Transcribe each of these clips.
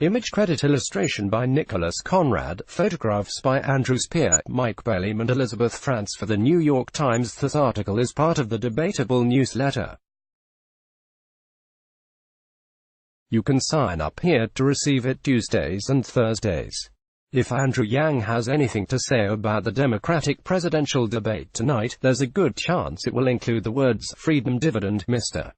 Image credit illustration by Nicholas Konrad, photographs by Andrew Spear, Mike Belleme and Elizabeth Frantz for the New York Times. This article is part of the Debatable newsletter. You can sign up here to receive it Tuesdays and Thursdays. If Andrew Yang has anything to say about the Democratic presidential debate tonight, there's a good chance it will include the words, "Freedom Dividend, Mr.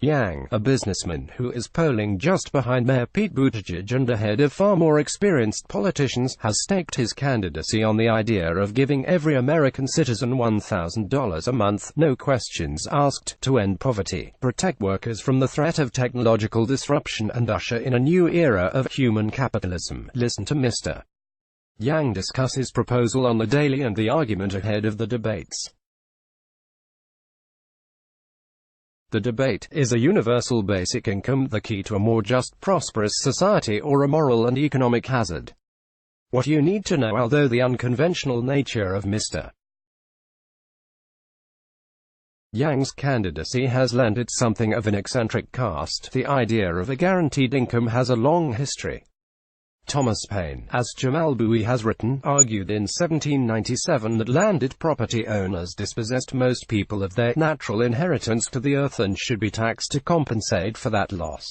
Yang," a businessman who is polling just behind Mayor Pete Buttigieg and ahead of far more experienced politicians, has staked his candidacy on the idea of giving every American citizen $1,000 a month, no questions asked, to end poverty, protect workers from the threat of technological disruption, and usher in a new era of human capitalism. Listen to Mr. Yang discuss his proposal on the Daily and the argument ahead of the debates. The debate: is a universal basic income the key to a more just, prosperous society, or a moral and economic hazard? What you need to know. Although the unconventional nature of Mr. Yang's candidacy has lent it something of an eccentric cast, the idea of a guaranteed income has a long history. Thomas Paine, as Jamal Bowie has written, argued in 1797 that landed property owners dispossessed most people of their natural inheritance to the earth and should be taxed to compensate for that loss.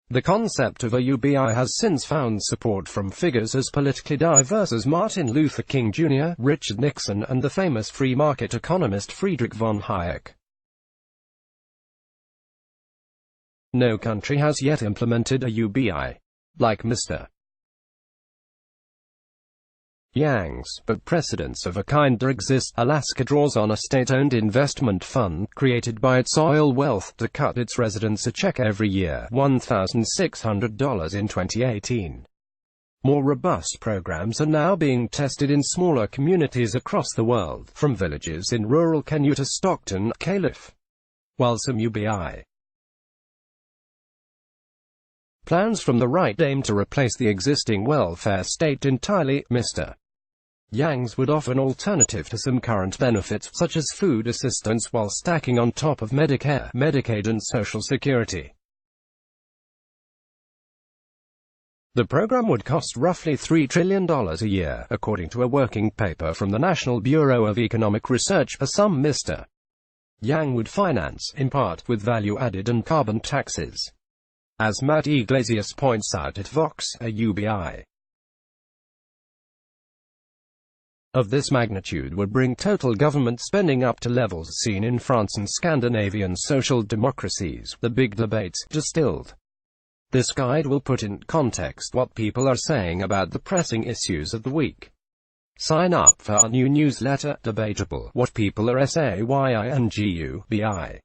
The concept of a UBI has since found support from figures as politically diverse as Martin Luther King Jr., Richard Nixon, and the famous free market economist Friedrich von Hayek. No country has yet implemented a UBI like Mr. Yang's, but precedents of a kind exist. Alaska draws on a state-owned investment fund, created by its oil wealth, to cut its residents a check every year, $1,600 in 2018. More robust programs are now being tested in smaller communities across the world, from villages in rural Kenya to Stockton, Calif. While some UBI plans from the right aim to replace the existing welfare state entirely, Mr. Yang's would offer an alternative to some current benefits, such as food assistance, while stacking on top of Medicare, Medicaid and Social Security. The program would cost roughly $3 trillion a year, according to a working paper from the National Bureau of Economic Research, a sum Mr. Yang would finance, in part, with value-added and carbon taxes. As Matt Iglesias points out at Vox, a UBI of this magnitude would bring total government spending up to levels seen in France and Scandinavian social democracies. The big debates, distilled. This guide will put in context what people are saying about the pressing issues of the week. Sign up for our new newsletter, Debatable, What People Are Saying and UBI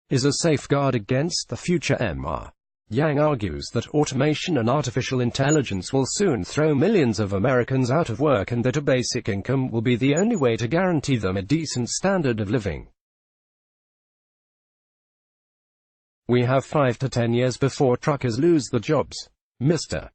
is a safeguard against the future. Mr. Yang argues that automation and artificial intelligence will soon throw millions of Americans out of work and that a basic income will be the only way to guarantee them a decent standard of living. We have 5 to 10 years before truckers lose their jobs, Mr.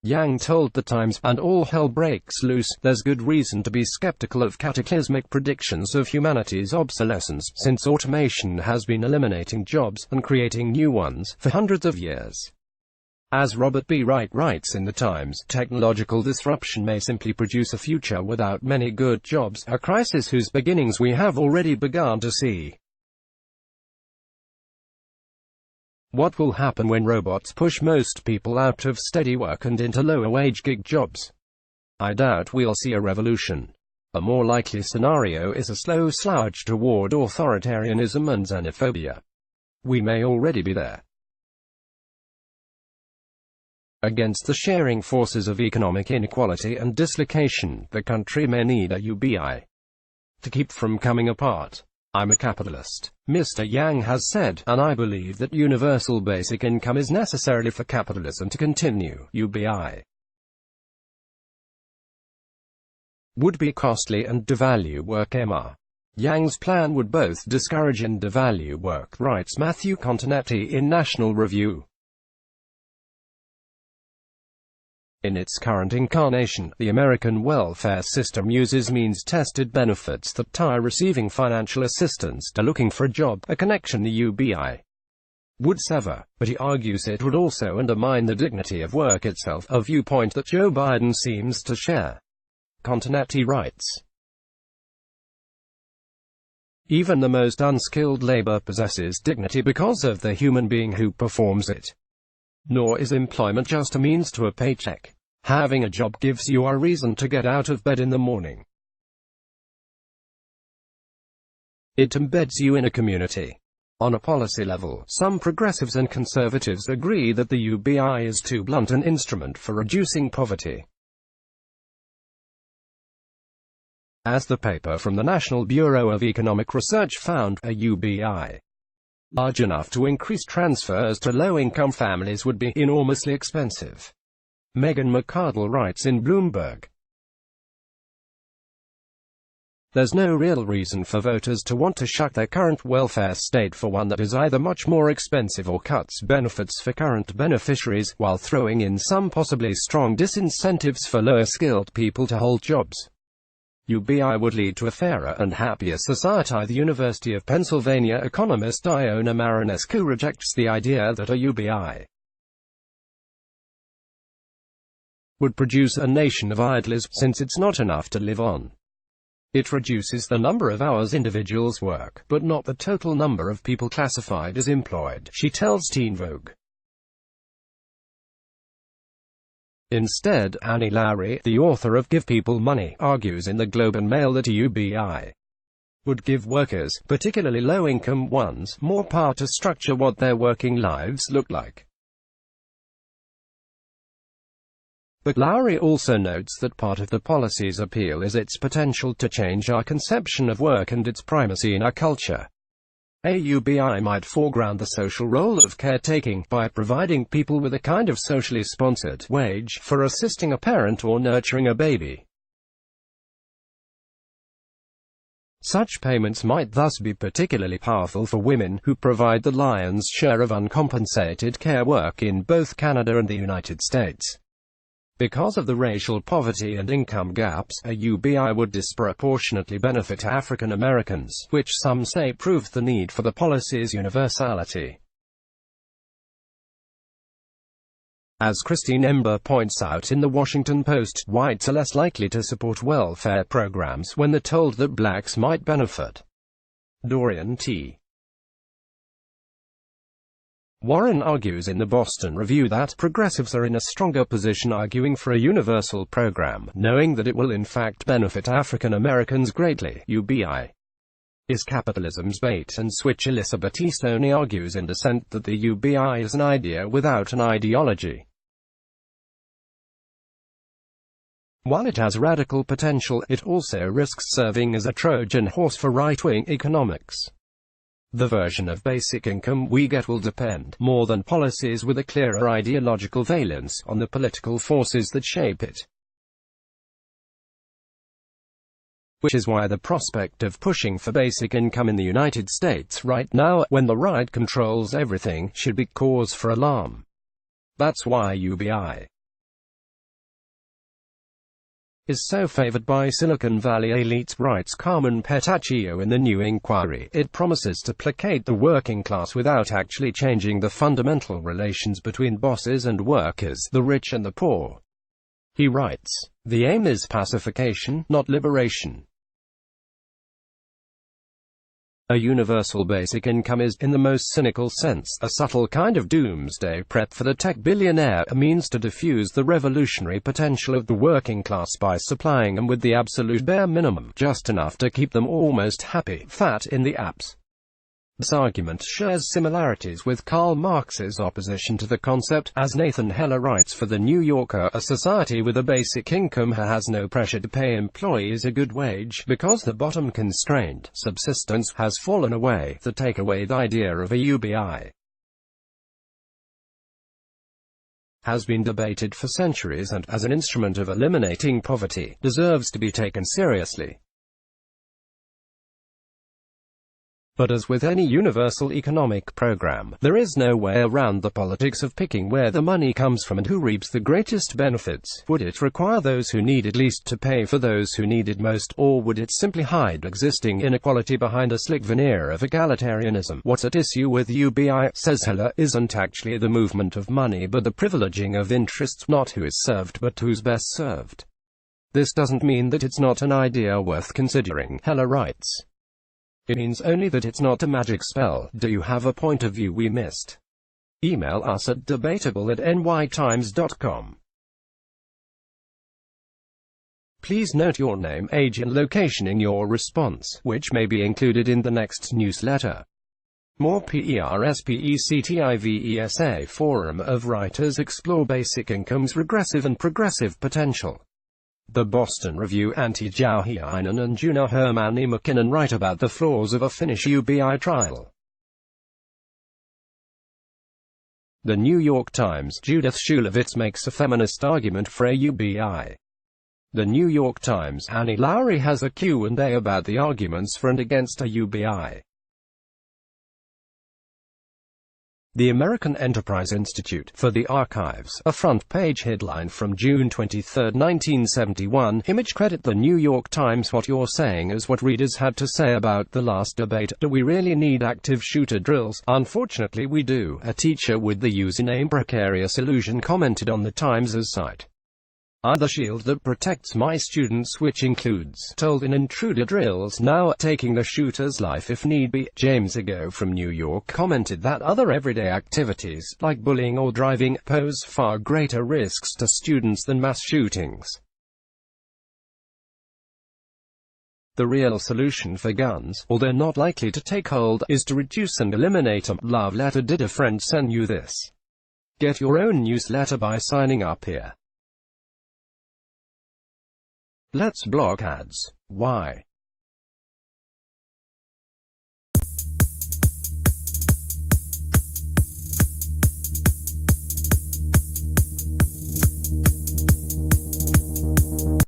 Yang told the Times, and all hell breaks loose. There's good reason to be skeptical of cataclysmic predictions of humanity's obsolescence, since automation has been eliminating jobs, and creating new ones, for hundreds of years. As Robert B. Wright writes in the Times, technological disruption may simply produce a future without many good jobs, a crisis whose beginnings we have already begun to see. What will happen when robots push most people out of steady work and into lower-wage gig jobs? I doubt we'll see a revolution. A more likely scenario is a slow slouch toward authoritarianism and xenophobia. We may already be there. Against the shearing forces of economic inequality and dislocation, the country may need a UBI to keep from coming apart. I'm a capitalist, Mr. Yang has said, and I believe that universal basic income is necessary for capitalism to continue. UBI would be costly and devalue work. Mr. Yang's plan would both discourage and devalue work, writes Matthew Continetti in National Review. In its current incarnation, the American welfare system uses means-tested benefits that tie receiving financial assistance to looking for a job, a connection the UBI would sever, but he argues it would also undermine the dignity of work itself, a viewpoint that Joe Biden seems to share. Continetti writes, "Even the most unskilled labor possesses dignity because of the human being who performs it. Nor is employment just a means to a paycheck. Having a job gives you a reason to get out of bed in the morning. It embeds you in a community." On a policy level, some progressives and conservatives agree that the UBI is too blunt an instrument for reducing poverty. As the paper from the National Bureau of Economic Research found, a UBI large enough to increase transfers to low-income families would be enormously expensive. Megan McArdle writes in Bloomberg, "There's no real reason for voters to want to shuck their current welfare state for one that is either much more expensive or cuts benefits for current beneficiaries, while throwing in some possibly strong disincentives for lower-skilled people to hold jobs. UBI would lead to a fairer and happier society." The University of Pennsylvania economist Iona Marinescu rejects the idea that a UBI would produce a nation of idlers, since it's not enough to live on. It reduces the number of hours individuals work, but not the total number of people classified as employed, she tells Teen Vogue. Instead, Annie Lowrey, the author of Give People Money, argues in the Globe and Mail that a UBI would give workers, particularly low-income ones, more power to structure what their working lives look like. But Lowrey also notes that part of the policy's appeal is its potential to change our conception of work and its primacy in our culture. A UBI might foreground the social role of caretaking, by providing people with a kind of socially sponsored wage for assisting a parent or nurturing a baby. Such payments might thus be particularly powerful for women, who provide the lion's share of uncompensated care work in both Canada and the United States. Because of the racial poverty and income gaps, a UBI would disproportionately benefit African Americans, which some say proved the need for the policy's universality. As Christine Ember points out in The Washington Post, whites are less likely to support welfare programs when they're told that blacks might benefit. Dorian T. Warren argues in the Boston Review that progressives are in a stronger position arguing for a universal program, knowing that it will in fact benefit African Americans greatly. UBI is capitalism's bait and switch. Elizabeth Stoney argues in Dissent that the UBI is an idea without an ideology. While it has radical potential, it also risks serving as a Trojan horse for right-wing economics. The version of basic income we get will depend, more than policies with a clearer ideological valence, on the political forces that shape it. Which is why the prospect of pushing for basic income in the United States right now, when the right controls everything, should be cause for alarm. That's why UBI is so favored by Silicon Valley elites, writes Carmen Petaccio in The New Inquiry. It promises to placate the working class without actually changing the fundamental relations between bosses and workers, the rich and the poor. He writes, "The aim is pacification, not liberation." A universal basic income is, in the most cynical sense, a subtle kind of doomsday prep for the tech billionaire, a means to diffuse the revolutionary potential of the working class by supplying them with the absolute bare minimum, just enough to keep them almost happy, fat in the apps. This argument shares similarities with Karl Marx's opposition to the concept. As Nathan Heller writes for The New Yorker, a society with a basic income has no pressure to pay employees a good wage, because the bottom constraint, subsistence, has fallen away. The takeaway idea of a UBI has been debated for centuries and, as an instrument of eliminating poverty, deserves to be taken seriously. But as with any universal economic program, there is no way around the politics of picking where the money comes from and who reaps the greatest benefits. Would it require those who need it least to pay for those who need it most, or would it simply hide existing inequality behind a slick veneer of egalitarianism? What's at issue with UBI, says Heller, isn't actually the movement of money but the privileging of interests, not who is served but who's best served. This doesn't mean that it's not an idea worth considering, Heller writes. It means only that it's not a magic spell. Do you have a point of view we missed? Email us at debatable@nytimes.com. Please note your name, age and location in your response, which may be included in the next newsletter. More PERSPECTIVESA Forum of Writers explore basic income's regressive and progressive potential. The Boston Review. Antti Jauhiainen and Juna Hermanni McKinnon write about the flaws of a Finnish UBI trial. The New York Times. Judith Shulevitz makes a feminist argument for a UBI. The New York Times. Annie Lowry has a Q&A about the arguments for and against a UBI. The American Enterprise Institute. For the Archives. A front-page headline from June 23, 1971. Image credit The New York Times. What you're saying is what readers had to say about the last debate. Do we really need active shooter drills? Unfortunately we do. A teacher with the username Precarious Illusion commented on the Times' site. I'm the shield that protects my students, which includes told in intruder drills, now taking the shooter's life if need be. James Ago from New York commented that other everyday activities, like bullying or driving, pose far greater risks to students than mass shootings. The real solution for guns, although not likely to take hold, is to reduce and eliminate them. Love letter. Did a friend send you this? Get your own newsletter by signing up here. Let's block ads. Why?